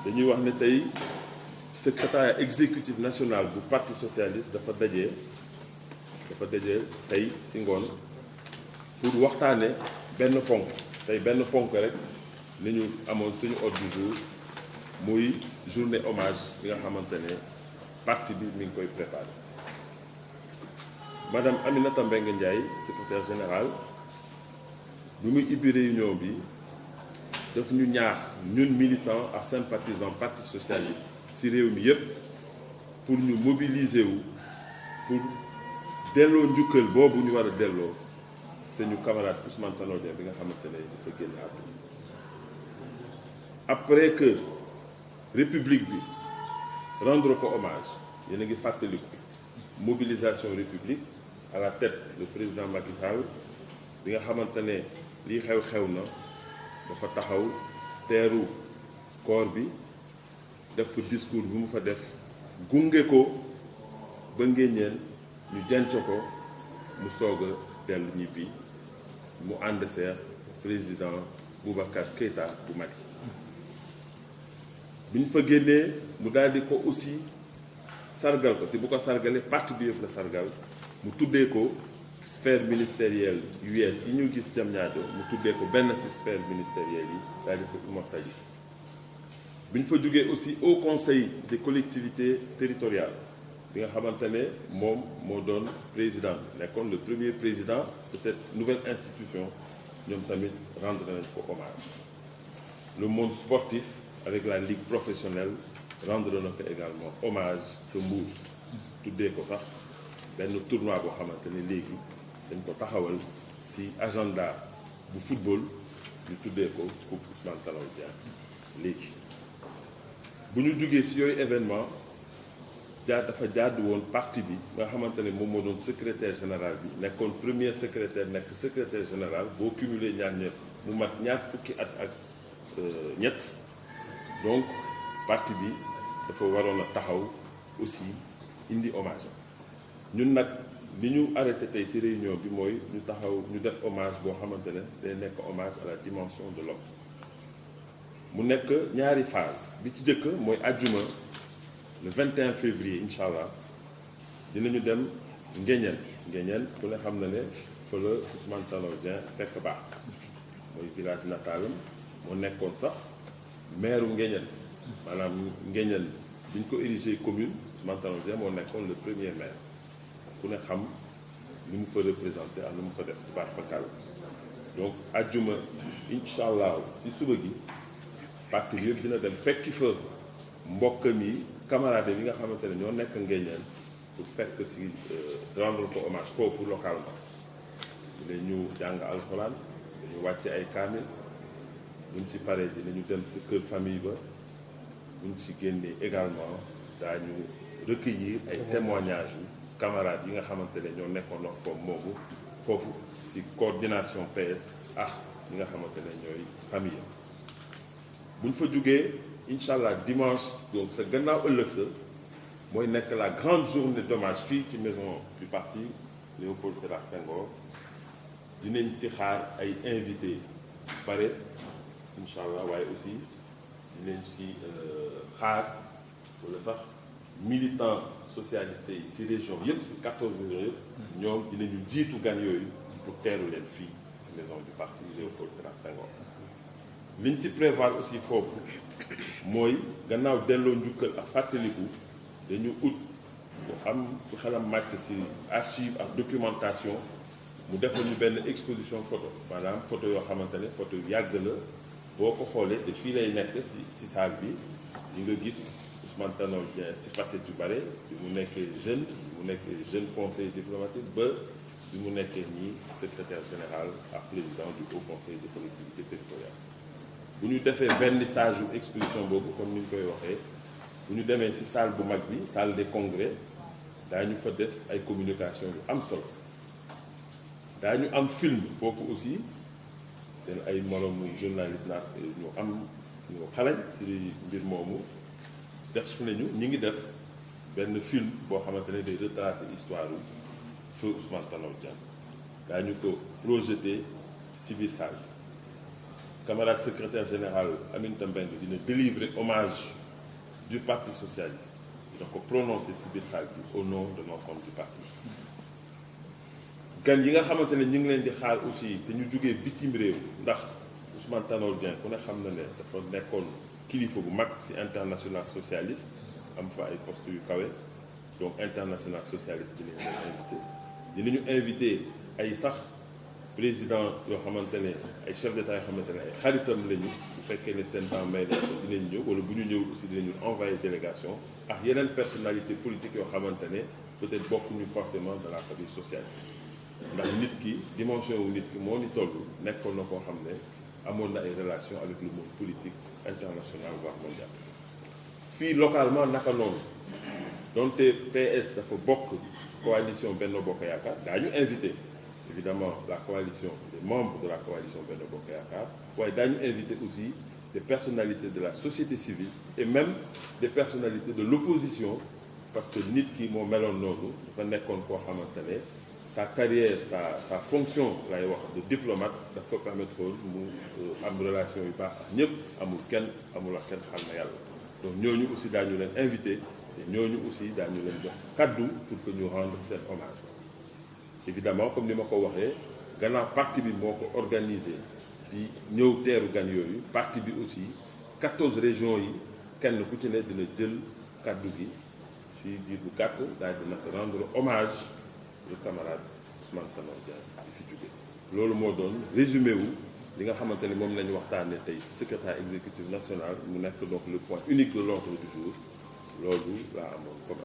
dañuy wax ne tey secrétariat exécutif national bu parti socialiste dafa daje tey ci ngoon pour waxtaane benn ponk tey benn ponk rek ni ñu amoon suñu ordre du jour muy journée hommage bi nga xamante ne parti bi mi ngi koy préparé. Madame Aminata Mbengue Ndiaye secrétaire générale bi muy ibbi réunion bi daf ñu ñaax ñun militants ak sympathisants parti socialiste ci réew mi yépp pour ñu mobiliser wu pour delloo njukkal boobu ñu war a delloo suñu camarade Ousmane Tanor Dieng bi nga xamante ne dafa génn àdduna. Après que république bi rendre ko hommage yéen a ngi fàttaliku mobilisation république à la tête le président Macky Sall bi nga xamante ne lii xew na dafa taxaw teeru corps bi def fa discours bi mu fa def gunge ko ba ngéñeen ñu jenc ko mu soog a dellu ñibbi mu ànd seex président Boubacar Keïta bu Mali. bi ñu fa génnee mu daal di ko aussi sargal ko te bu ko sargalee parti bi yëpp la sargal mu tuddee ko sphère ministérielle US yi ñu gis Diamniadio mu tuddee ko benn ci sphère ministérielle yi daal di ko immortalisé. bi ñu fa jógee aussi au conseil des collectivités territoriales bi nga xamante ne moom moo doon président nekkoon le premier président de cette nouvelle institution ñoom tamit rendre nañ ko hommage. Le monde sportif avec la ligue professionnelle rendre na ko également hommage sa Mbour tuddee ko sax benn tournoi boo xamante ne léegi dañ ko taxawal ci agenda bu football ñu tuddee ko coupe Ousmane Tanor Dieng léegi. bu ñu jugee ci yooyu événement dafa jaadu woon parti bi nga xamante ne moom moo doon secrétaire général bi nekkoon premier secrétaire nekk secrétaire général boo cumulé ñaar ñëpp mu mat ñaar fukki at ak ñett. Donc parti bi dafa waroon a taxaw aussi indi hommage ñun nag li ñu arrêté tey ci réunion bi mooy ñu taxaw ñu def hommage boo xamante ne day nekk hommage à la dimension de l'homme mu nekk ñaari phase bi ci jëkk mooy àjjuma le 21 février incha allah dinañu dem Nguéniène ku ne xam na ne fa la Ousmane Tanor Dieng fekk baax mooy village natalam moo nekkoon sax maire Nguéniène maanaam Nguéniène bi ñu ko érigé commune Ousmane Tanor Dieng moo nekkoon le premier maire ku ne xam ni mu fa représenté ak ni mu fa def baax fakal donc ajjuma incha allah ci suba gi parti bi yëpp dina dem fekki fa mbokkam yi camarade yi nga xamante ne ñoo nekk Nguéniène pour fekk ci rendre ko hommage foofu localement dinañu jàng alxuraan dañu wàcce ay kaamil buñ ci paree dinañu dem ci kër famille ba buñ ci génnee également daañu recueillir ay témoignages yu camarades yi nga xamante ne ñoo nekkoon wax foofu ci coordination PS ak ñi nga xamante ne ñooy famille buñ fa jógee incha allah dimanche donc sa gannaaw ëllëg sa mooy nekk la grande journée d'hommage fii ci maison du parti Léopold Sédar Senghor dinañ ci xaar ay invités bare incha allah waaye aussi dinañ ci xaar wala sax militant socialiste yi ci région yëpp ci 14 régions yëpp ñoom dinañu jiitu gan yooyu pour teeru leen fii ci maison du parti Léopold Sédar Senghor. liñ ci prévoir aussi foofu mooy gannaaw delloo njukkal ak fàttaliku dañu ut bu am bu xelam màcc ci archive ak documentation mu defal ñu benn exposition photo maanaam photo yoo xamante ne photo yu yàgg la boo ko xoolee te fii lay nekk ci salle bi di nga gis Ousmane Tanor Dieng ci facette yu bare bi mu nekkee jeune conseiller diplomatique ba bi mu nekkee nii secrétaire général ak président du haut conseil des collectivités territoriales. bu ñu defee vernissage yu exposition boobu comme ni ñu koy waxee bu ñu demee ci salle bu mag bi salle des congrès daañu fa def ay communication yu am solo daañu am film foofu aussi seen ay moromu journaliste naat ñu am ñu xalañ ci mbir moomu def nañu ñi ngi def benn film boo xamante ne day retracer histoire u feu Ousmane Tanor Dieng daañu ko projeté ci biir salle camarade secrétaire général Aminata Mbengue dina délivrer hommage du parti socialiste dina ko prononcer ci biir salle bi au nom de l'ensemble du parti. gan yi nga xamante ne ñu ngi leen di xaar aussi te ñu jógee bitim réew ndax Ousmane Tanor Dieng ku ne xam na ne dafa nekkoon kilifa bu mag ci international socialiste am fa ay postes yu kawe donc international socialiste dinañ leen invité ay sax président yoo xamante ne ay chef d'état yoo xamante ne ay xaritam lañu bu fekkee ne seen temps may nañ ko dinañ ñëw wala bu ñu ñëw aussi dinañu envoyé délégation ak yeneen personnalité politique yoo xamante ne peut-être bokkuñu forcément de la famille socialiste. ndax nit ki dimension wu nit ki moo ni toll nekkoon na koo xam ne amoon na ay relations avec le monde politique international voire mondial. fii localement naka noonu donte PS dafa bokk coalition Benno Bokk Yaakaar daañu invité évidemment la coalition des membres de la coalition Benno Bokk Yaakaar waaye daañu invité aussi des personnalités de la société civile et même des personnalités de l'opposition parce que nit ki moo meloon noonu dafa nekkoon koo xamante ne sa carrière sa fonction lay wax de diplomate daf ko permettre mu am relation yu baax ak ñëpp amul kenn xam na yàlla donc ñooñu aussi daañu leen invité te ñooñu aussi daañu leen jox kaddu pour que ñu rendre seen hommage. évidemment comme ni ma ko waxee gannaaw parti bi moo ko organisé di ñëw teeru gan yooyu parti bi aussi 14 régions yi kenn ku ci ne dina jël kaddu gi si diir bu gàtt daal dina rendre hommage le camarade Ousmane Tanor Dieng di fi jóge loolu moo doon résumé wu li nga xamante ne moom la ñu waxtaanee tey ci secrétaire exécutif national mu nekk donc le point unique de l'ordre du jour loolu laa amoon comme